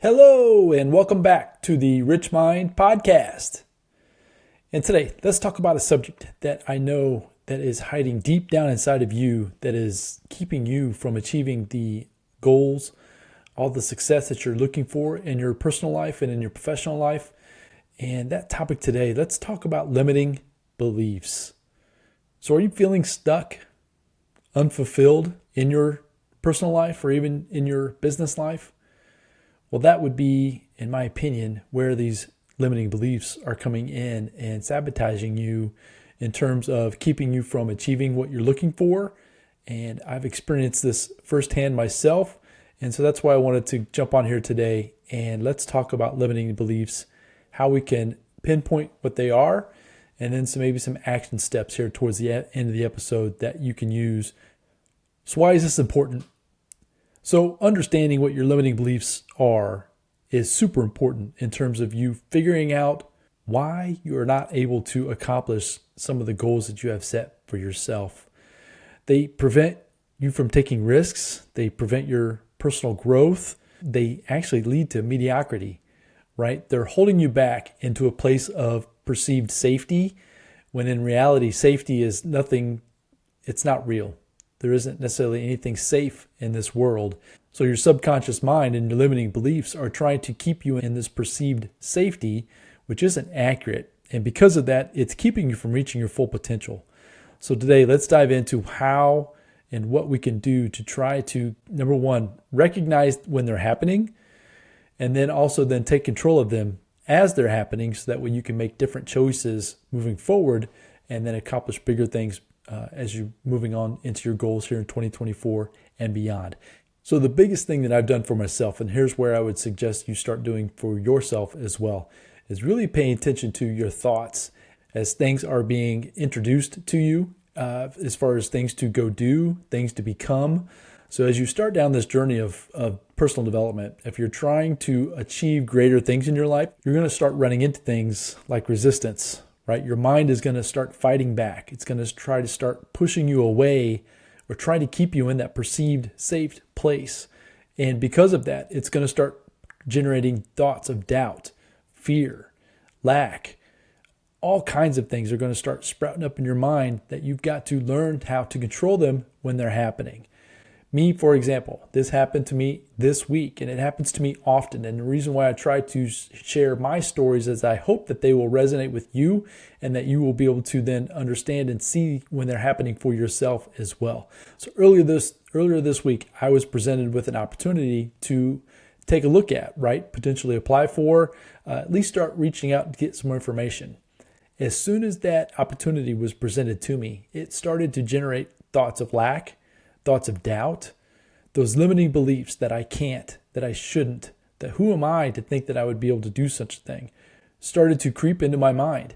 Hello, and welcome back to the Rich Mind Podcast. And today, let's talk about a subject that I know that is hiding deep down inside of you, that is keeping you from achieving the goals, all the success that you're looking for in your personal life and in your professional life. And that topic today, let's talk about limiting beliefs. So are you feeling stuck, unfulfilled in your personal life or even in your business life? Well, that would be, in my opinion, where these limiting beliefs are coming in and sabotaging you in terms of keeping you from achieving what you're looking for. And I've experienced this firsthand myself. And so that's why I wanted to jump on here today and let's talk about limiting beliefs, how we can pinpoint what they are, and then maybe some action steps here towards the end of the episode that you can use. So why is this important? So understanding what your limiting beliefs are is super important in terms of you figuring out why you are not able to accomplish some of the goals that you have set for yourself. They prevent you from taking risks. They prevent your personal growth. They actually lead to mediocrity, right? They're holding you back into a place of perceived safety when in reality, safety is nothing, it's not real. There isn't necessarily anything safe in this world. So your subconscious mind and your limiting beliefs are trying to keep you in this perceived safety, which isn't accurate. And because of that, it's keeping you from reaching your full potential. So today, let's dive into how and what we can do to try to, number one, recognize when they're happening, and then also then take control of them as they're happening so that way you can make different choices moving forward and then accomplish bigger things as you're moving on into your goals here in 2024 and beyond. So the biggest thing that I've done for myself, and here's where I would suggest you start doing for yourself as well, is really paying attention to your thoughts as things are being introduced to you, as far as things to go do, things to become. So as you start down this journey of personal development, if you're trying to achieve greater things in your life, you're going to start running into things like resistance, right? Your mind is going to start fighting back. It's going to try to start pushing you away or trying to keep you in that perceived safe place. And because of that, it's going to start generating thoughts of doubt, fear, lack. All kinds of things are going to start sprouting up in your mind that you've got to learn how to control them when they're happening. Me, for example, this happened to me this week, and it happens to me often. And the reason why I try to share my stories is I hope that they will resonate with you and that you will be able to then understand and see when they're happening for yourself as well. So earlier this week, I was presented with an opportunity to take a look at, right? Potentially apply for, at least start reaching out to get some more information. As soon as that opportunity was presented to me, it started to generate thoughts of lack, thoughts of doubt, those limiting beliefs that I can't, that I shouldn't, that who am I to think that I would be able to do such a thing, started to creep into my mind.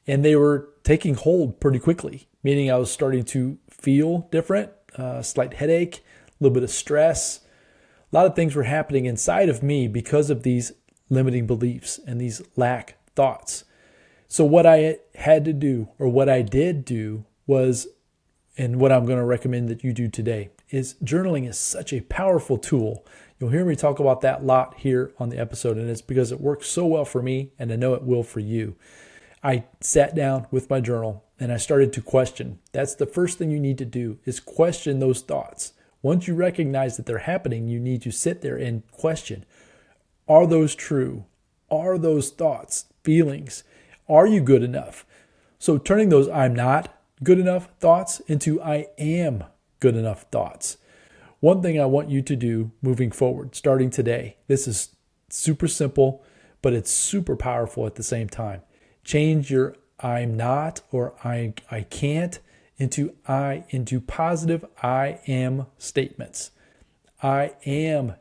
And they were taking hold pretty quickly, meaning I was starting to feel different, slight headache, a little bit of stress. A lot of things were happening inside of me because of these limiting beliefs and these lack thoughts. So what I had to do, or what I did do, was, and what I'm going to recommend that you do today, is journaling is such a powerful tool. You'll hear me talk about that a lot here on the episode, and it's because it works so well for me, and I know it will for you. I sat down with my journal, and I started to question. That's the first thing you need to do, is question those thoughts. Once you recognize that they're happening, you need to sit there and question. Are those true? Are those thoughts, feelings? Are you good enough? So turning those I'm not good enough thoughts into I am good enough thoughts. One thing I want you to do moving forward, starting today, this is super simple, but it's super powerful at the same time. Change your I'm not or I can't into positive I am statements. I am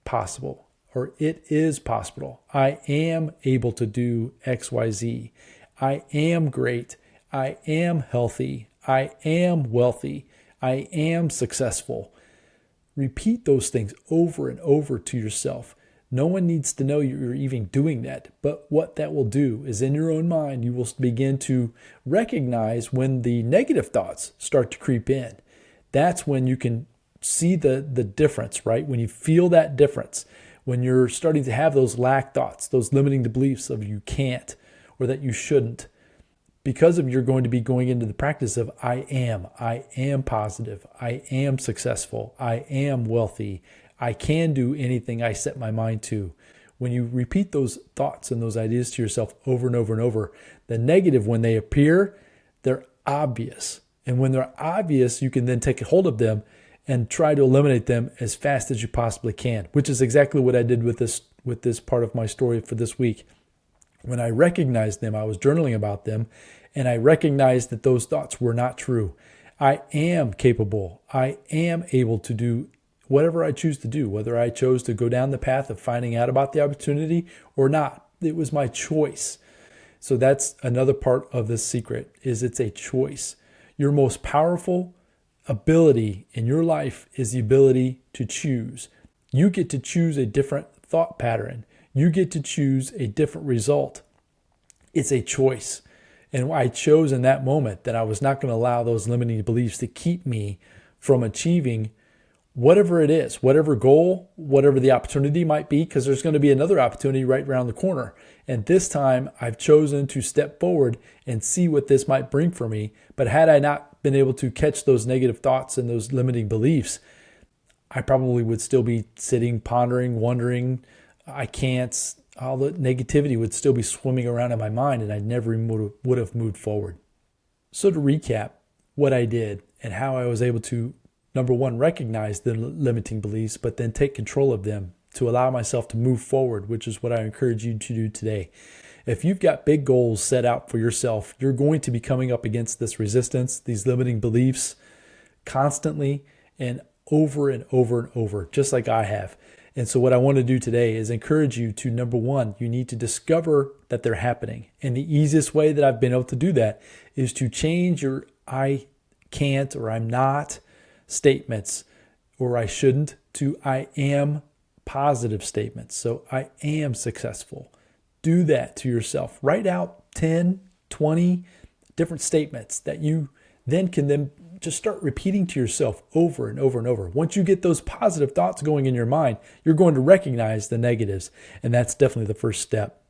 possible, or it is possible. I am able to do XYZ. I am great. I am healthy. I am wealthy. I am successful. Repeat those things over and over to yourself. No one needs to know you're even doing that. But what that will do is in your own mind, you will begin to recognize when the negative thoughts start to creep in. That's when you can see the difference, right? When you feel that difference, when you're starting to have those lack thoughts, those limiting beliefs of you can't or that you shouldn't, because of you're going to be going into the practice of I am positive, I am successful, I am wealthy, I can do anything I set my mind to. When you repeat those thoughts and those ideas to yourself over and over and over, the negative, when they appear, they're obvious. And when they're obvious, you can then take a hold of them and try to eliminate them as fast as you possibly can, which is exactly what I did with this part of my story for this week. When I recognized them, I was journaling about them, and I recognized that those thoughts were not true. I am capable. I am able to do whatever I choose to do, whether I chose to go down the path of finding out about the opportunity or not. It was my choice. So that's another part of this secret, is it's a choice. Your most powerful ability in your life is the ability to choose. You get to choose a different thought pattern. You get to choose a different result. It's a choice. And I chose in that moment that I was not going to allow those limiting beliefs to keep me from achieving whatever it is, whatever goal, whatever the opportunity might be, because there's going to be another opportunity right around the corner. And this time I've chosen to step forward and see what this might bring for me. But had I not been able to catch those negative thoughts and those limiting beliefs, I probably would still be sitting, pondering, wondering, I can't. All the negativity would still be swimming around in my mind, and I never would have moved forward. So to recap what I did and how I was able to, number one, recognize the limiting beliefs, but then take control of them to allow myself to move forward, which is what I encourage you to do today. If you've got big goals set out for yourself, you're going to be coming up against this resistance, these limiting beliefs constantly and over and over and over, just like I have. And so what I want to do today is encourage you to, number one, you need to discover that they're happening. And the easiest way that I've been able to do that is to change your I can't or I'm not statements or I shouldn't to I am positive statements. So I am successful. Do that to yourself. Write out 10, 20 different statements that you can just start repeating to yourself over and over and over. Once you get those positive thoughts going in your mind, you're going to recognize the negatives. And that's definitely the first step.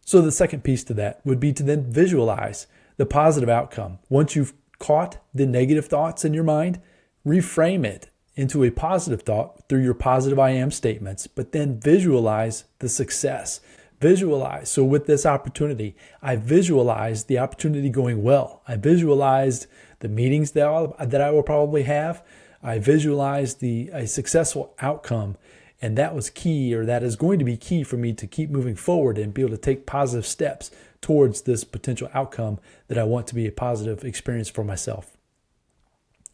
So the second piece to that would be to then visualize the positive outcome. Once you've caught the negative thoughts in your mind, reframe it into a positive thought through your positive I am statements, but then visualize the success. Visualize. So with this opportunity, I visualized the opportunity going well. I visualized the meetings that I will probably have. I visualized a successful outcome. And that was key, or that is going to be key for me to keep moving forward and be able to take positive steps towards this potential outcome that I want to be a positive experience for myself.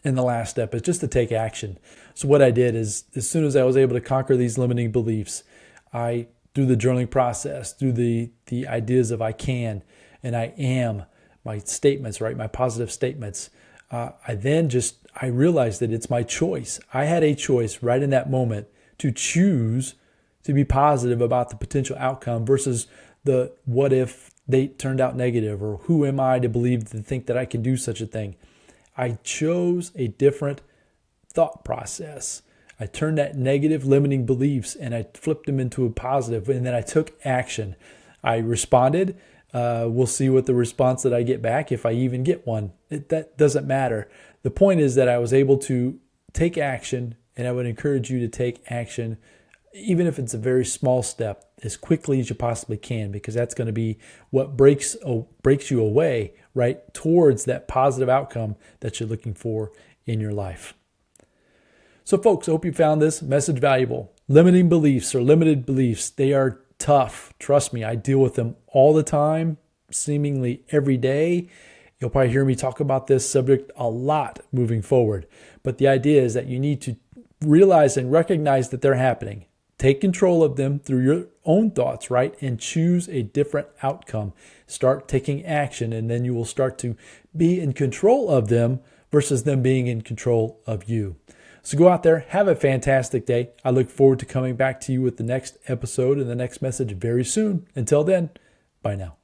And the last step is just to take action. So what I did is, as soon as I was able to conquer these limiting beliefs, through the journaling process, through the ideas of I can and I am, my statements, right, my positive statements, I realized that it's my choice. I had a choice right in that moment to choose to be positive about the potential outcome versus the what if they turned out negative, or who am I to think that I can do such a thing. I chose a different thought process. I turned that negative limiting beliefs and I flipped them into a positive, and then I took action. I responded. We'll see what the response that I get back, if I even get one. That doesn't matter. The point is that I was able to take action, and I would encourage you to take action, even if it's a very small step, as quickly as you possibly can, because that's going to be what breaks you away, right, towards that positive outcome that you're looking for in your life. So folks, I hope you found this message valuable. Limiting beliefs or limited beliefs, they are tough. Trust me, I deal with them all the time, seemingly every day. You'll probably hear me talk about this subject a lot moving forward. But the idea is that you need to realize and recognize that they're happening. Take control of them through your own thoughts, right? And choose a different outcome. Start taking action, and then you will start to be in control of them versus them being in control of you. So go out there, have a fantastic day. I look forward to coming back to you with the next episode and the next message very soon. Until then, bye now.